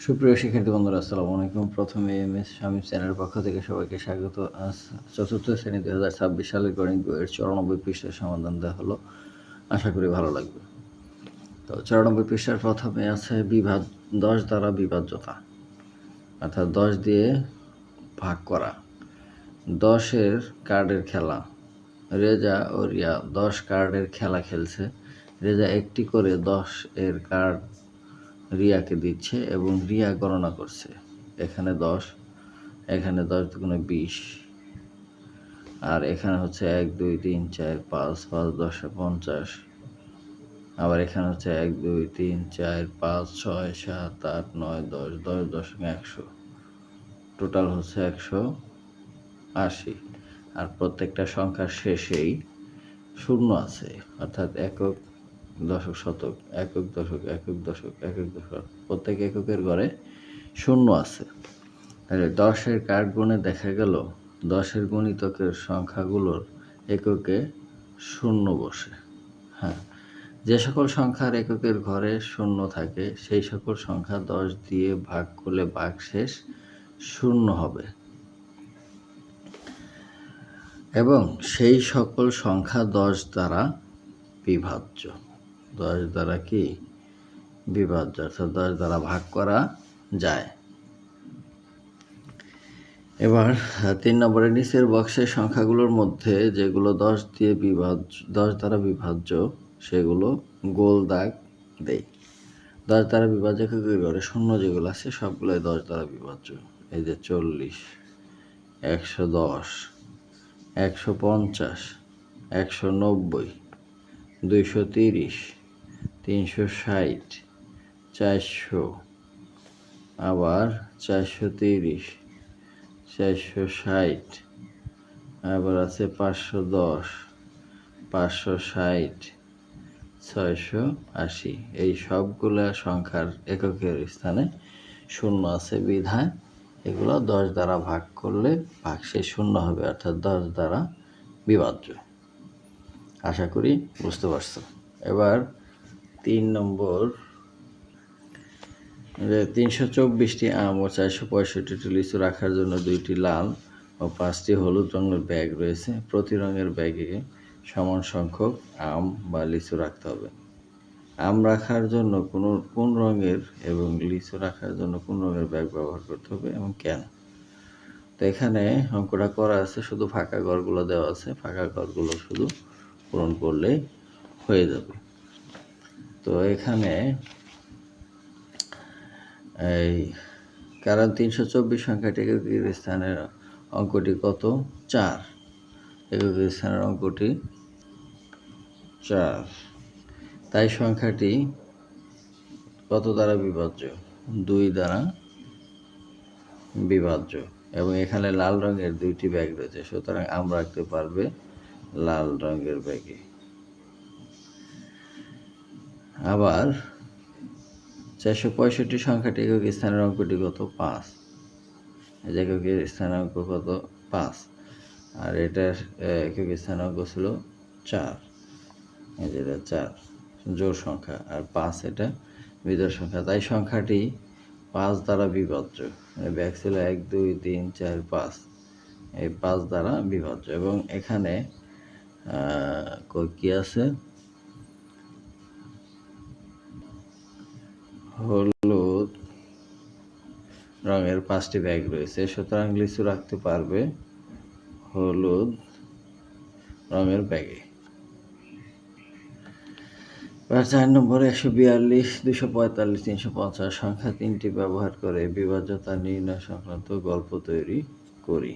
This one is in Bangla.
সুপ্রিয় শিক্ষার্থী বন্ধুরা, আসসালামু আলাইকুম। প্রথমে এমএস শামীম চ্যানেলের পক্ষ থেকে সবাইকে স্বাগত। আজ চতুর্থ শ্রেণী 2026 সালের গণিত বইয়ের 94 পৃষ্ঠার সমাধান দেওয়া হলো। আশা করি ভালো লাগবে। তো 94 পৃষ্ঠার প্রথমে আছে 10 দ্বারা বিভাজ্যতা, অর্থাৎ 10 দিয়ে ভাগ করা। 10-এর কার্ডের খেলা। রেজা ও রিয়া 10 কার্ডের খেলা খেলছে। রেজা একটি করে 10-এর কার্ড রিয়াকে দিচ্ছে এবং রিয়া গণনা করছে। এখানে 10, এখানে 10 দুগুণে 20, আর এখানে হচ্ছে 1 2 3 4 5, 5 10 50, আবার এখানে হচ্ছে 1 2 3 4 5 6 7 8 9 10, 10 দশমিক 100, টোটাল হচ্ছে 180। আর প্রত্যেকটা সংখ্যার শেষেই শূন্য আছে, অর্থাৎ একক, দশক, শতক, একক, দশক, একক, দশক, একক, দশক, প্রত্যেক এককের ঘরে শূন্য আছে। তাহলে 10-এর কার্ড গুণে দেখা গেল 10-এর গুণিতকের সংখ্যাগুলোর এককে শূন্য বসে। হ্যাঁ, যে সকল সংখ্যার এককের ঘরে শূন্য থাকে সেই সকল সংখ্যা 10 দিয়ে ভাগ করলে ভাগশেষ শূন্য হবে, এবং সেই সকল সংখ্যা 10 দ্বারা বিভাজ্য। 10 দ্বারা কি বিভাজ্য, অর্থাৎ 10 দ্বারা ভাগ করা যায়। এবার 3 নম্বরের নিচের বক্সের সংখ্যাগুলোর মধ্যে যেগুলো 10 দ্বারা বিভাজ্য সেগুলো গোল দাগ দেই। 10 দ্বারা বিভাজ্য এককের ঘরে শূন্য যেগুলো আছে সবগুলোই 10 দ্বারা বিভাজ্য। এই যে 40, 110, 150, 190, 230, 360, 400, আবার 430, 460, আবার আছে 510, 560, 680। এই সবগুলা সংখ্যার এককের স্থানে শূন্য আছে বিধায় এগুলো 10 দ্বারা ভাগ করলে ভাগশেষ শূন্য হবে, অর্থাৎ 10 দ্বারা বিভাজ্য। আশা করি বুঝতে পারছো। এবার 3 নম্বর, 324টি আম ও 465টি লিচু রাখার জন্য 2টি লাল ও 5টি হলুদ রঙের ব্যাগ রয়েছে। প্রতি রঙের ব্যাগে সমান সংখ্যক আম বা লিচু রাখতে হবে। আম রাখার জন্য কোন রঙের এবং লিচু রাখার জন্য কোন রঙের ব্যাগ ব্যবহার করতে হবে এবং কেন? তো এখানে অঙ্কটা করা আছে, শুধু ফাঁকা ঘরগুলো দেওয়া আছে, ফাঁকা ঘরগুলো শুধু পূরণ করলেই হয়ে যাবে। তো এখানে কারণ 324 সংখ্যাটি এককের স্থানের অঙ্কটি কত? 4। এককের স্থানের অঙ্কটি 4, তাই সংখ্যাটি কত দ্বারা বিভাজ্য? 2 দ্বারা বিভাজ্য। এবং এখানে লাল রঙের 2টি ব্যাগ রয়েছে, সুতরাং আম রাখতে পারবে লাল রঙের ব্যাগে। আবার 465 সংখ্যাটি একক স্থানের অঙ্কটি কত? 5। এককের স্থানের অঙ্ক কত? 5, আর এটার একক স্থানের অঙ্ক ছিল 4। এই যে এটা 4 জোড় সংখ্যা, আর 5 এটা বিজোড় সংখ্যা, তাই সংখ্যাটি 5 দ্বারা বিভাজ্য। ব্যাগ ছিল 1 2 3 4 5, এই 5 দ্বারা বিভাজ্য। এবং এখানে কি আছে? হলুদ রঙের 5টি ব্যাগ রয়েছে, সুতরাং লিচু রাখতে পারবে হলুদ রঙের ব্যাগে। 4 নম্বরে 142, 245, 350 সংখ্যা 3টি ব্যবহার করে বিভাজ্যতা নির্ণয় সংক্রান্ত গল্প তৈরি করি।